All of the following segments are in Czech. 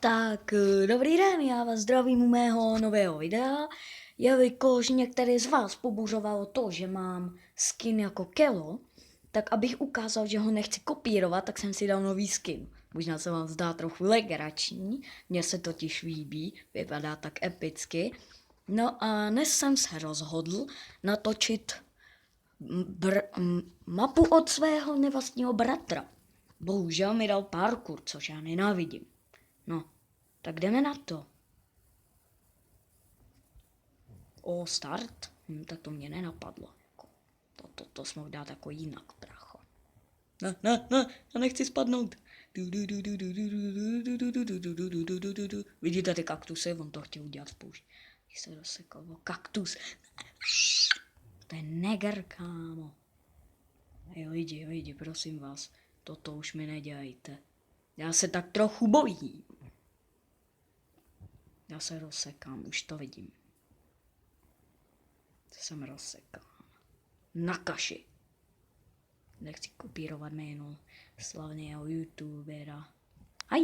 Tak, dobrý den, já vás zdravím u mého nového videa. Jelikož některý z vás pobuřovalo to, že mám skin jako Kelo, tak abych ukázal, že ho nechci kopírovat, tak jsem si dal nový skin. Možná se vám zdá trochu legrační, mně se totiž líbí, vypadá tak epicky. No a dnes jsem se rozhodl natočit mapu od svého nevlastního bratra. Bohužel mi dal parkour, což já nenávidím. No, tak jdeme na to. O, start? Tak to mě nenapadlo. To jsme mohl dát jako jinak, bracho. Ne, já nechci spadnout. Vidíte ty kaktusy? On to chtěl udělat v poušti. Když se rozsekal o kaktus. To je neger, kámo. Hej lidi, prosím vás. Toto už mi nedělejte. Já se tak trochu bojím. Já se rozsekám, už to vidím. To jsem rozsekal. Na kaši. Nechci kopírovat jméno slavného youtubera. Aj!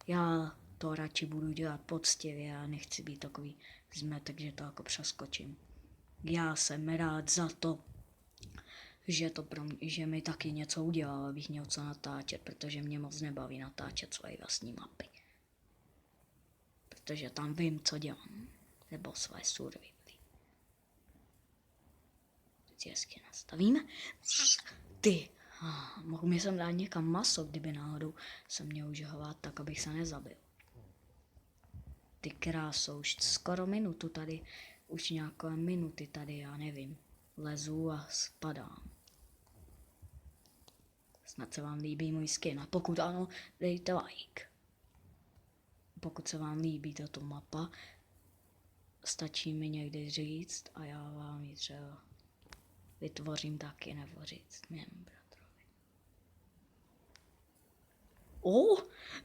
Já to radši budu dělat poctivě a nechci být takový zmetek, že to jako přeskočím. Já jsem rád za to, že mi taky něco udělal, abych měl co natáčet, protože mě moc nebaví natáčet svoje vlastní mapy. Protože tam vím, co dělám. Nebo své survivy. Teď hezky nastavíme. Ty, mohl mi sem dát někam maso, kdyby náhodou jsem měl už hlad, tak abych se nezabil. Ty kráso, už skoro minutu tady, už nějaké minuty tady, já nevím. Lezu a spadám. Snad se vám líbí můj skin a pokud ano, dejte like. Pokud se vám líbí tato mapa, stačí mi někdy říct a já vám ji třeba vytvořím taky, nebo říct mému bratrovi.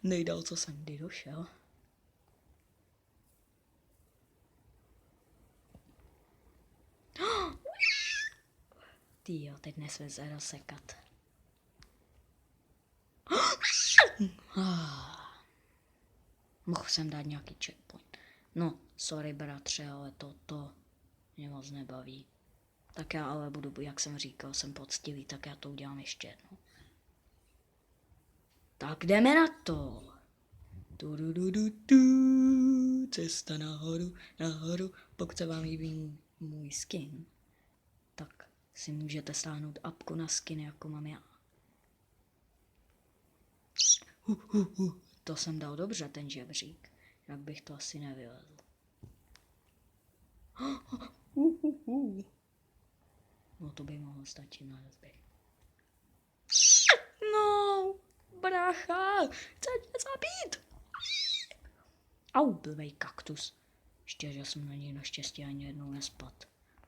Nejdál, co jsem kdy došel. Tyjo, teď nesmím se rozsekat. Mohl jsem dát nějaký checkpoint. No, sorry bratře, ale to mě moc nebaví. Tak já ale budu, jak jsem říkal, jsem poctivý, tak já to udělám ještě jednou. Tak jdeme na to. Cesta nahoru. Pokud se vám líbí můj skin, tak si můžete stáhnout apku na skin, jako mám já. To jsem dal dobře, ten žebřík. Jak bych to asi nevylezl. No to by mohlo stačit na rozběh. No, brácha, chce mě zabít. Au, blbej kaktus. Ještě, že jsem na něj naštěstí ani jednou nespadl.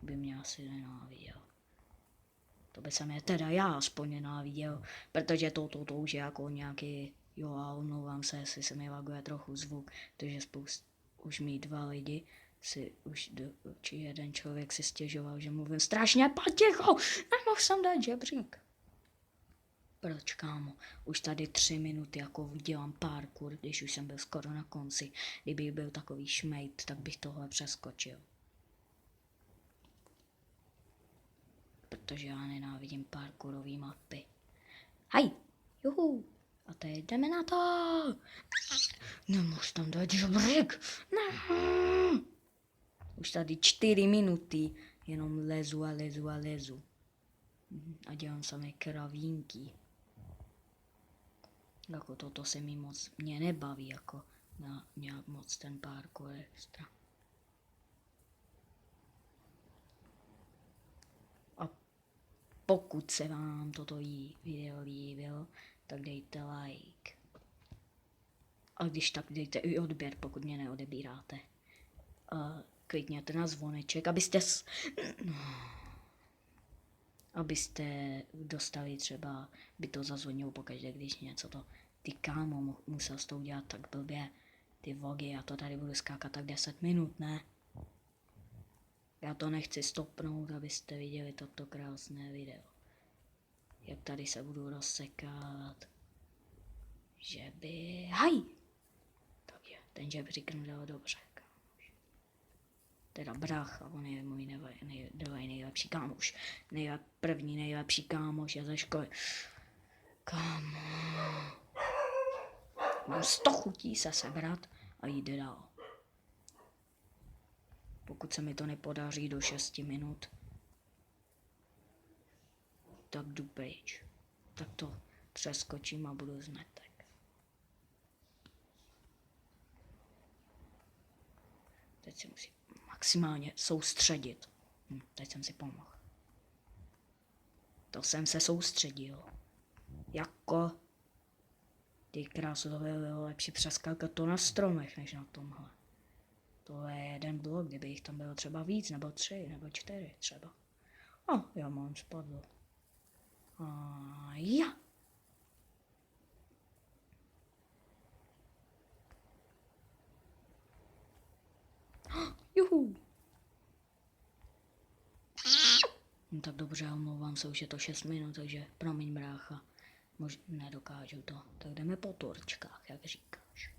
By mě asi nenáviděl. To by se mě teda já aspoň nenáviděl, protože to už je jako nějaký, jo a omlouvám se, jestli se mi laguje trochu zvuk, protože už mý dva lidi či jeden člověk si stěžoval, že mluvím strašně potichu, nemohl jsem dát žebřík. Proč, kámo? Už tady 3 minuty jako dělám parkour, když už jsem byl skoro na konci. Kdyby byl takový šmejt, tak bych tohle přeskočil. Protože já nenávidím parkourový mapy. Hej, juhu. A teď jdeme na to. Nemohl tam dát žebřík. Ne. Už tady 4 minuty, jenom lezu. A dělám samé kravínky. Jako toto se mi moc mě nebaví, jako na nějak moc ten parkour extra. A pokud se vám toto video líbilo, tak dejte like. A když tak dejte i odběr, pokud mě neodebíráte. A klikněte na zvoneček, abyste dostali třeba, by to zazvonilo pokaždé, když něco to, ty kámo, musel jsi to udělat tak blbě, ty vogy, já to tady budu skákat tak 10 minut, ne? Já to nechci stopnout, abyste viděli toto krásné video. Jak tady se budu rozsekat. že by... Haj! Takže ten žebřík dal dobře. Teda brácha, on je můj nejlepší kámoš. První nejlepší kámoš je ze školy. Kámo. Mám 100 chutí se sebrat a jít dál. Pokud se mi to nepodaří do 6 minut, tak jdu pryč. Tak to přeskočím a budu zmetek. Teď si musím maximálně soustředit. Teď jsem si pomohl. To jsem se soustředil. Jako... Ty krásu, to bylo lepší přeskákat to na stromech, než na tomhle. To je jeden blok, kdyby jich tam bylo třeba víc, nebo 3, nebo 4 třeba. Já mám spadlo. Ja. Juhu. No tak dobře, omlouvám se, už je to 6 minut, takže promiň brácha. Nedokážu to. Tak jdeme po torčkách, jak říkáš.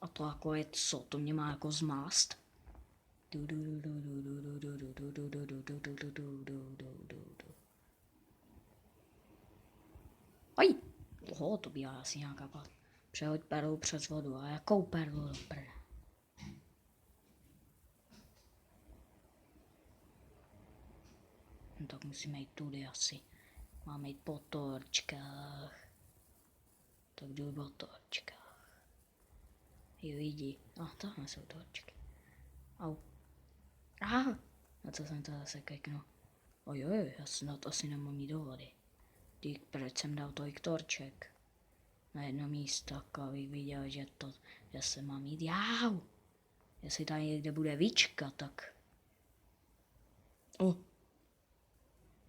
A to jako je co? To mě má jako zmást? Aj! To bývá asi nějaká přehoď perlu přes vodu. A jakou perlu? No tak musíme jít tudy asi. Máme jít po torčkách. Tak jdu po torčkách. Jo, jdi. Tohle jsou torčky. Au. Na co jsem to zase kliknul? Ojoj, já snad asi nemám jít do vody. Proč jsem dal tolik torček? Na jedno místo, abych viděl, že se mám jít. Jau! Jestli tady někde bude víčka, tak...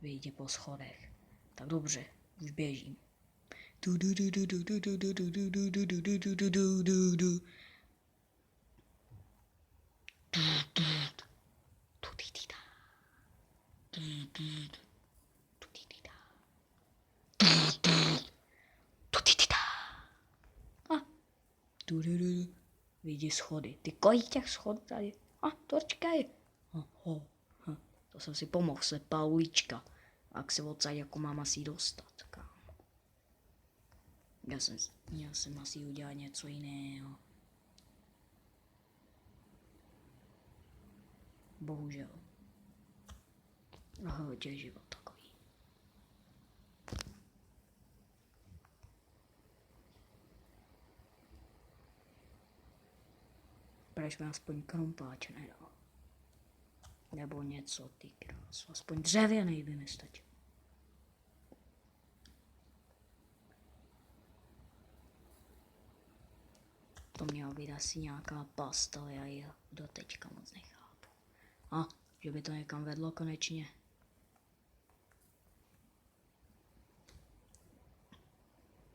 Vyjde po schodech. Tak dobře, už běžím. Vidí schody. Ty kolik těch schodů tady? Torčka je. To jsem si pomohl, slepá ulička. Jak se odsaď jako mám asi dostat, kámo. Měl jsem asi udělat něco jiného. Bohužel. Těch život takový. Proč mi aspoň krumpáč nedal? Nebo něco, ty krásu. Aspoň dřevěnej by mi stačil. To měla být asi nějaká pasta, ale já ji doteďka moc nechápu. Že by to někam vedlo konečně.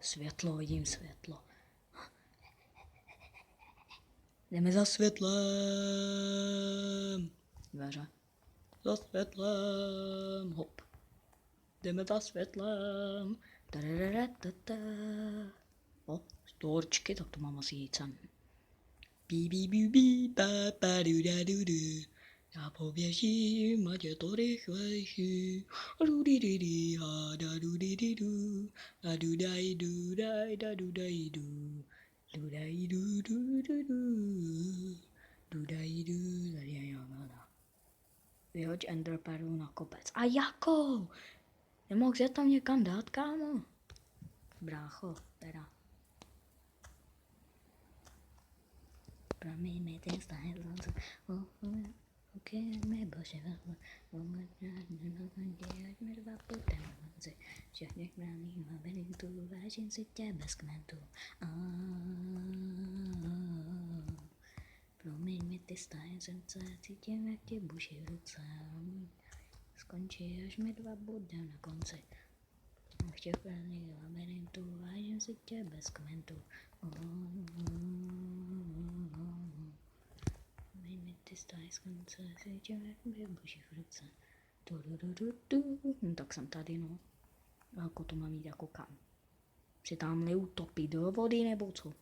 Světlo, vidím světlo. Jdeme za světlem. Dveře. Za světlem. Hop. Jdeme za světlem. Torčky, tak to mám asi jít sem. Já poběžím, ať je to rychlejší. Vyhoď enderperlu na kopec. A jakou? Nemohl se tam někam dát, kámo? Brácho, teda. Promiň mi ty stále slunce. Mi bože velmi. Ať mi 2 putem na konci. Všechny krámí labirintů. Vážím si tě bez kmentů. Promiň mi ty stále srdce. Cítím, jak ti buší v ruce. Skončí, až mi 2 budem na konci. V těch krámí labirintů. Vážím si tě bez kmentů. Ty stále z konce, cítím, jak mi buší v ruce. Tak jsem tady, no. Jako to mám jít jako kam? Si tam neutopit do vody nebo co?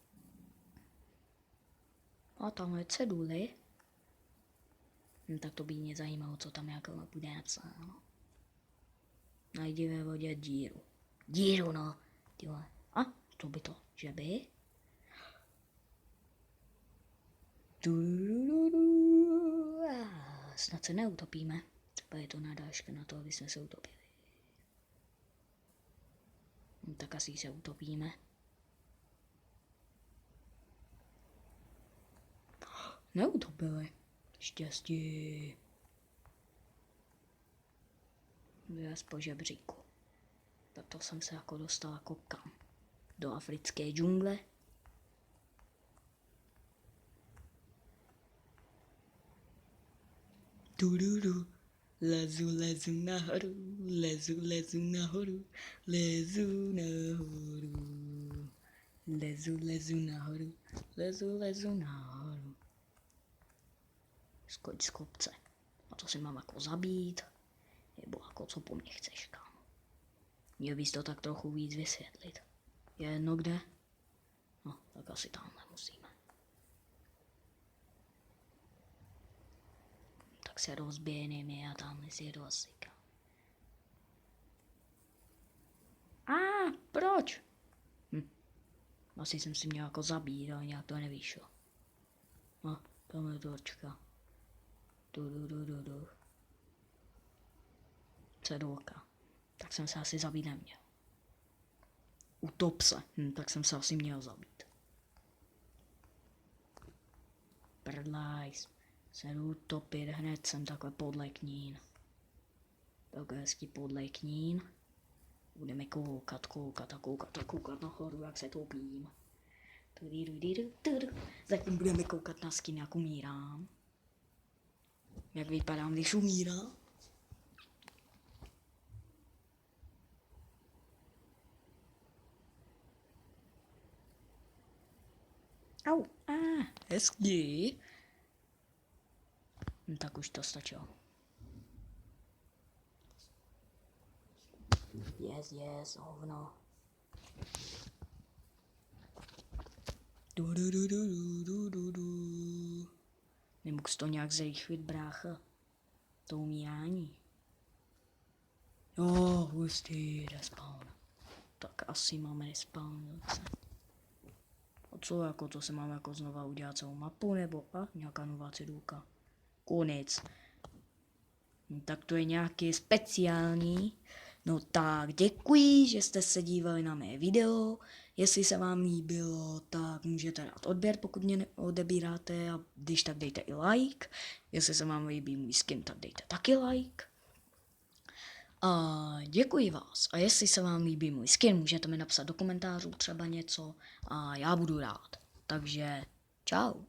A tamhle ceduly. Tak to by mě zajímalo, co tam jako bude napsáno. Najdi ve vodě díru. Díru, no. Tyhle. A, to by to, že by? Snad se neutopíme. Třeba je to nadáška na to, aby jsme se utopili. Tak asi se utopíme. Neutopili. Štěstí. Vylez po žebříku. Tak to jsem se jako dostal jako kam? Do africké džungle. Tududu. Lezu nahoru, lezu nahoru, lezu nahoru. Lezu nahoru, lezu nahoru. Skoč z kopce. A to si mám jako zabít, nebo jako co po mně chceš, kámo. Měl bys to tak trochu víc vysvětlit. Je jedno kde? No, tak asi tamhle musíme. Tak se rozběhneme a tamhle si rozsykám. Proč? Asi jsem si měl jako zabít, ale nějak to nevyšlo. No, tamhle točka. Du. Cedulka. Tak jsem se asi zabít neměl. Utop se. Tak jsem se asi měl zabít. Prdlajs. Se jdu utopit, hned jsem takhle podle knín. Takhle hezky podle knín. Budeme koukat nahoru, jak se topím. Zatím budeme koukat na skin, jak umírám. Jak vypadám, když umírám. Au, hezky. Tak už to stačilo. Yes, hovno. Nemohl to nějak zrychlit, brácha. To umírání. Jo, hustý, respawn. Tak asi máme respawn. A co jako, to se máme jako znova udělat celou mapu, nebo nějaká nová cedulka. Konec. Tak to je nějaký speciální. No tak, děkuji, že jste se dívali na mé video. Jestli se vám líbilo, tak můžete dát odběr, pokud mě odebíráte, a když tak dejte i like. Jestli se vám líbí můj skin, tak dejte taky like. A děkuji vás. A jestli se vám líbí můj skin, můžete mi napsat do komentářů třeba něco a já budu rád. Takže čau.